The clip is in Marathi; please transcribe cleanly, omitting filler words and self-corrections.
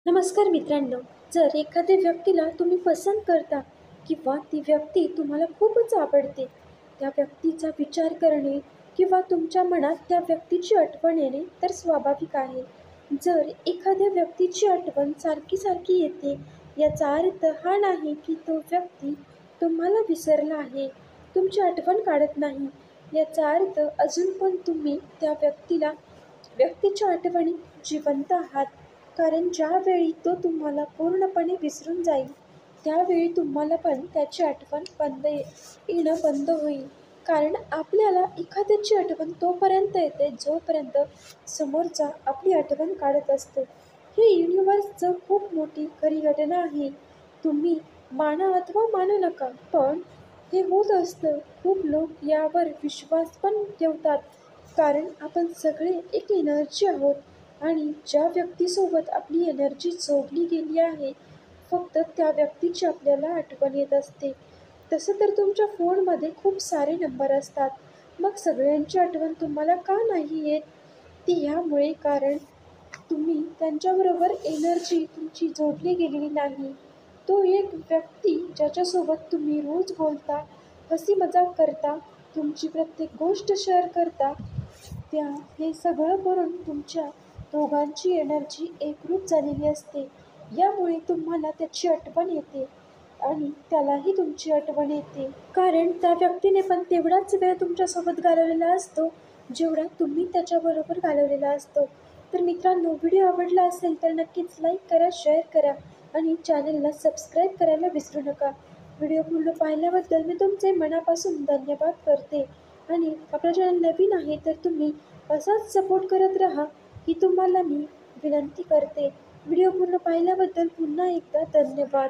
नमस्कार मित्रांनो. जर एखाद्या व्यक्तीला तुम्ही पसंत करता किंवा ती व्यक्ती तुम्हाला खूपच आवडते, त्या व्यक्तीचा विचार करणे किंवा तुमच्या मनात त्या व्यक्तीची आठवण येणे तर स्वाभाविक आहे. जर एखाद्या व्यक्तीची आठवण सारखी सारखी येते, याचा अर्थ हा नाही की तो व्यक्ती तुम्हाला विसरला आहे, तुमची आठवण काढत नाही. याचा अर्थ अजून पण तुम्ही त्या व्यक्तीच्या आठवणीत जिवंत आहात. कारण ज्यावेळी तो तुम्हाला पूर्णपणे विसरून जाईल, त्यावेळी तुम्हाला पण त्याची आठवण येणं बंद होईल. कारण आपल्याला एखाद्याची आठवण तोपर्यंत येते, जोपर्यंत समोरचा आपली आठवण काढत असतो. ही युनिव्हर्सचं खूप मोठी खरी घटना आहे. तुम्ही माना अथवा मानू नका, पण हे होत असतं. खूप लोक यावर विश्वास पण ठेवतात, कारण आपण सगळे एक एनर्जी आहोत आणि ज्या व्यक्तीसोबत आपली एनर्जी जोडली गेली आहे, फक्त त्या व्यक्तीची आपल्याला आठवण येत असते. तसं तर तुमच्या फोनमध्ये खूप सारे नंबर असतात, मग सगळ्यांची आठवण तुम्हाला का नाही येत? ती ह्यामुळे कारण तुम्ही त्यांच्याबरोबर एनर्जी तुमची जोडली गेलेली नाही. तो एक व्यक्ती ज्याच्यासोबत तुम्ही रोज बोलता, हसी मजाक करता, तुमची प्रत्येक गोष्ट शेअर करता, हे सगळं करून तुमच्या दोघांची एनर्जी एकरूप झालेली असते. यामुळे तुम्हाला त्याची आठवण येते आणि त्यालाही तुमची आठवण येते. कारण त्या व्यक्तीने पण तेवढाच वेळ तुमच्यासोबत घालवलेला असतो, जेवढा तुम्ही त्याच्याबरोबर घालवलेला असतो. तर मित्रांनो, व्हिडिओ आवडला असेल तर नक्कीच लाईक करा, शेअर करा आणि चॅनलला सबस्क्राईब करायला विसरू नका. व्हिडिओ पूर्ण पाहिल्याबद्दल मी तुमचे मनापासून धन्यवाद करते आणि आपलं चॅनल नवीन आहे तर तुम्ही असाच सपोर्ट करत राहा ही तुम्हाला मी विनंती करते. व्हिडिओ पूर्ण पाहिल्याबद्दल पुन्हा एकदा धन्यवाद.